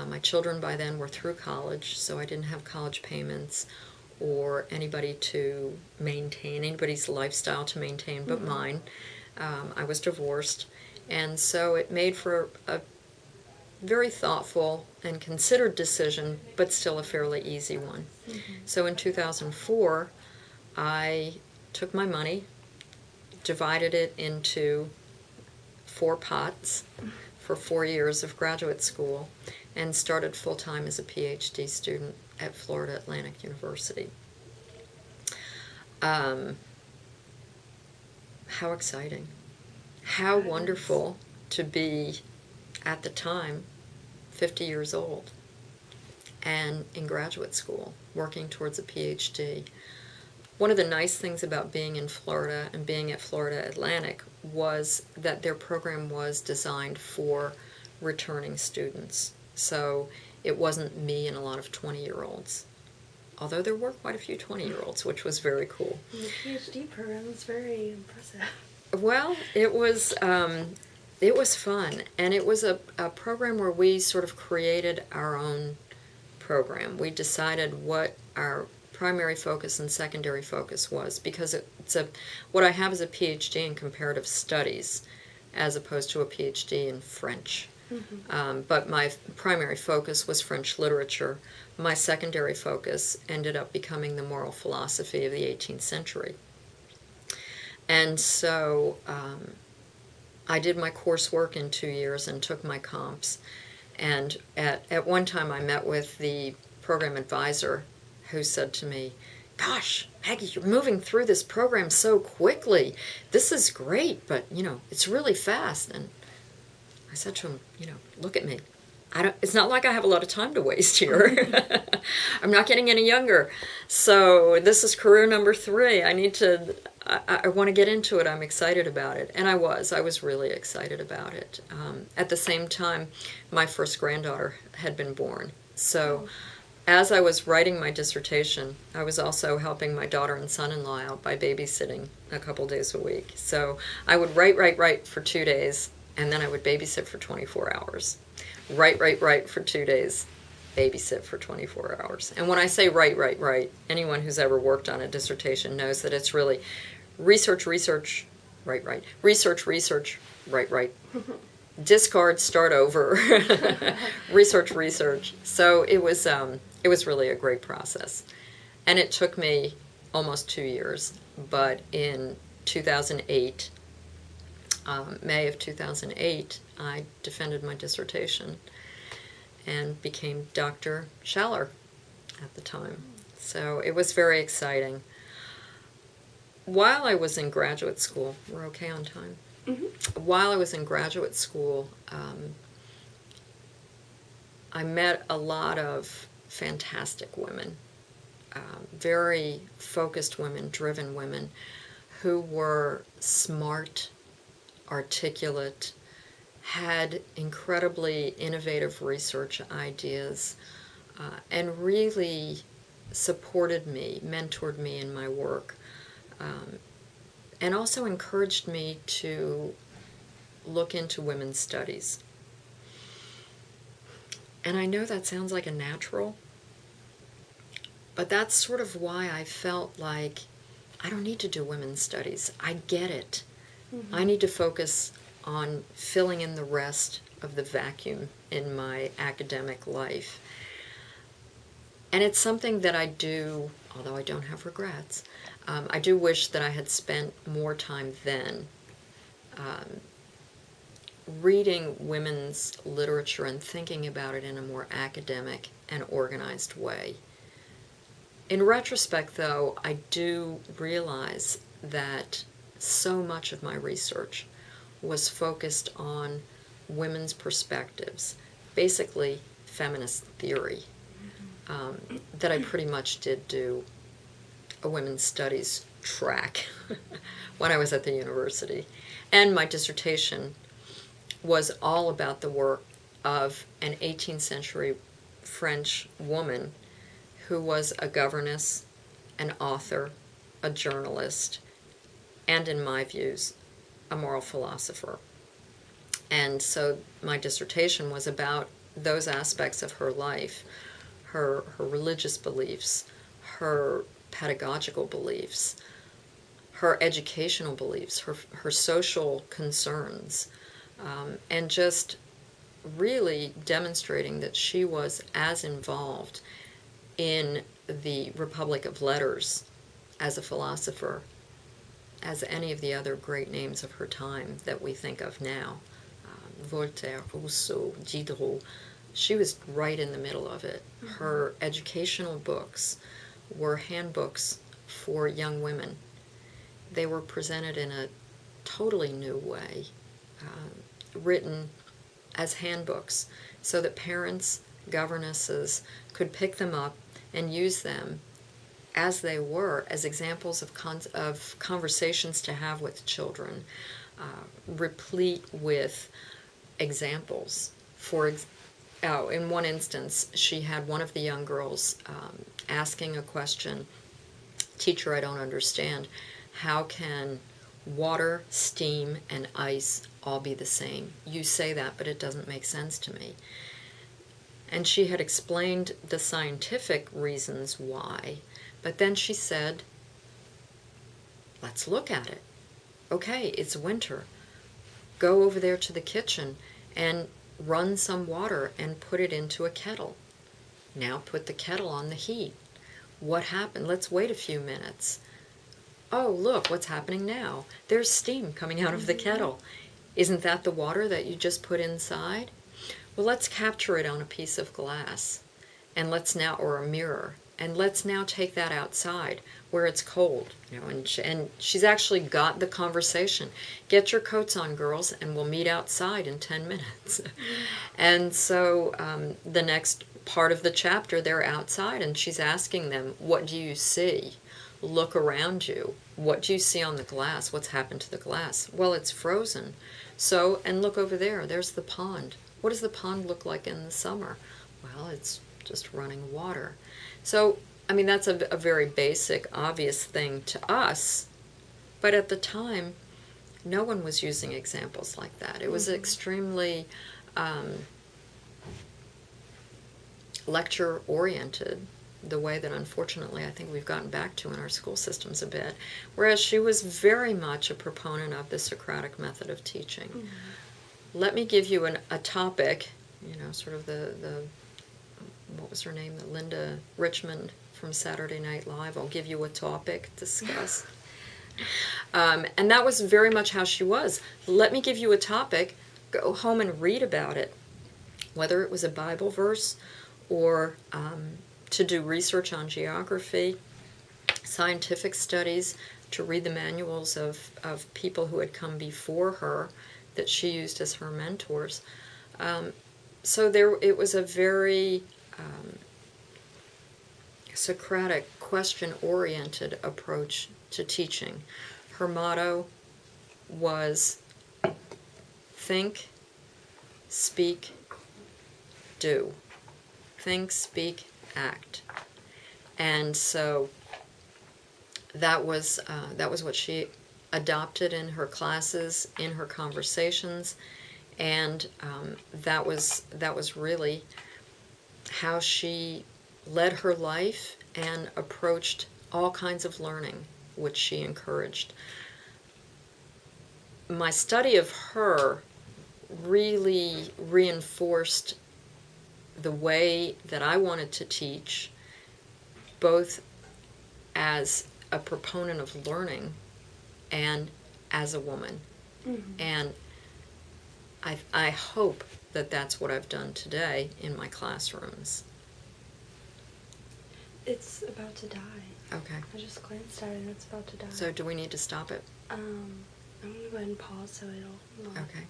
My children by then were through college, so I didn't have college payments or anybody to maintain, anybody's lifestyle to maintain but mine. I was divorced, and so it made for a very thoughtful and considered decision, but still a fairly easy one. So in 2004, I took my money, divided it into 4 pots for 4 years of graduate school, and started full-time as a PhD student at Florida Atlantic University. How exciting. How wonderful to be, at the time, 50 years old and in graduate school, working towards a PhD. One of the nice things about being in Florida and being at Florida Atlantic was that their program was designed for returning students. So it wasn't me and a lot of 20-year-olds. Although there were quite a few 20-year-olds, which was very cool. And the PhD program was very impressive. Well, it was fun, and it was a program where we sort of created our own program. We decided what our primary focus and secondary focus was, because what I have is a PhD in comparative studies as opposed to a PhD in French. But my primary focus was French literature. My secondary focus ended up becoming the moral philosophy of the 18th century. And so I did my coursework in 2 years and took my comps. And at one time I met with the program advisor, who said to me, "Gosh, Maggie, you're moving through this program so quickly. This is great, but, it's really fast." And I said to him, "Look at me. It's not like I have a lot of time to waste here. I'm not getting any younger. So this is career number 3. I want to get into it. I'm excited about it." And I was really excited about it. At the same time, my first granddaughter had been born. So as I was writing my dissertation, I was also helping my daughter and son-in-law out by babysitting a couple days a week. So I would write for 2 days, and then I would babysit for 24 hours. Write for 2 days, babysit for 24 hours. And when I say write, anyone who's ever worked on a dissertation knows that it's really research, write. Research, write. Discard, start over. Research. So it was really a great process. And it took me almost 2 years, but in 2008, May of 2008, I defended my dissertation and became Dr. Schaller at the time. So it was very exciting. While I was in graduate school, we're okay on time? While I was in graduate school, I met a lot of fantastic women, very focused women, driven women, who were smart, articulate, had incredibly innovative research ideas, and really supported me, mentored me in my work, and also encouraged me to look into women's studies. And I know that sounds like a natural, but that's sort of why I felt like I don't need to do women's studies. I get it. I need to focus on filling in the rest of the vacuum in my academic life. And it's something that I do, although I don't have regrets, I do wish that I had spent more time then reading women's literature and thinking about it in a more academic and organized way. In retrospect, though, I do realize that so much of my research was focused on women's perspectives, basically feminist theory, that I pretty much did do a women's studies track when I was at the university. And my dissertation was all about the work of an 18th century French woman who was a governess, an author, a journalist, and in my views, a moral philosopher. And so my dissertation was about those aspects of her life, her religious beliefs, her pedagogical beliefs, her educational beliefs, her social concerns, and just really demonstrating that she was as involved in the Republic of Letters as a philosopher as any of the other great names of her time that we think of now. Voltaire, Rousseau, Diderot. She was right in the middle of it. Mm-hmm. Her educational books were handbooks for young women. They were presented in a totally new way, written as handbooks so that parents, governesses could pick them up and use them as they were, as examples of conversations to have with children, replete with examples. In one instance, she had one of the young girls asking a question, "Teacher, I don't understand. How can water, steam, and ice all be the same? You say that, but it doesn't make sense to me." And she had explained the scientific reasons why, but then she said, "Let's look at it. Okay, it's winter. Go over there to the kitchen and run some water and put it into a kettle. Now put the kettle on the heat. What happened? Let's wait a few minutes. Oh, look, what's happening now? There's steam coming out of the kettle. Isn't that the water that you just put inside? Well, let's capture it on a piece of glass, and or a mirror, and let's now take that outside where it's cold." And she's actually got the conversation. "Get your coats on, girls, and we'll meet outside in 10 minutes. And so the next part of the chapter, they're outside, and she's asking them, "What do you see? Look around you. What do you see on the glass? What's happened to the glass?" "Well, it's frozen. So, and look over there. There's the pond. What does the pond look like in the summer?" "Well, it's just running water." So, that's a very basic, obvious thing to us, but at the time, no one was using examples like that. It was extremely lecture-oriented, the way that unfortunately I think we've gotten back to in our school systems a bit, whereas she was very much a proponent of the Socratic method of teaching. Mm-hmm. Let me give you a topic, sort of the what was her name, the Linda Richmond from Saturday Night Live. I'll give you a topic, discuss. And that was very much how she was. Let me give you a topic, go home and read about it, whether it was a Bible verse or to do research on geography, scientific studies, to read the manuals of people who had come before her that she used as her mentors. So it was a very Socratic, question-oriented approach to teaching. Her motto was think, speak, do. Think, speak, act. And so that was what she adopted in her classes, in her conversations, and that was really how she led her life and approached all kinds of learning, which she encouraged. My study of her really reinforced the way that I wanted to teach, both as a proponent of learning and as a woman. Mm-hmm. And I hope that that's what I've done today in my classrooms. It's about to die. Okay. I just glanced at it and it's about to die. So do we need to stop it? I'm going to go ahead and pause so it'll... Okay.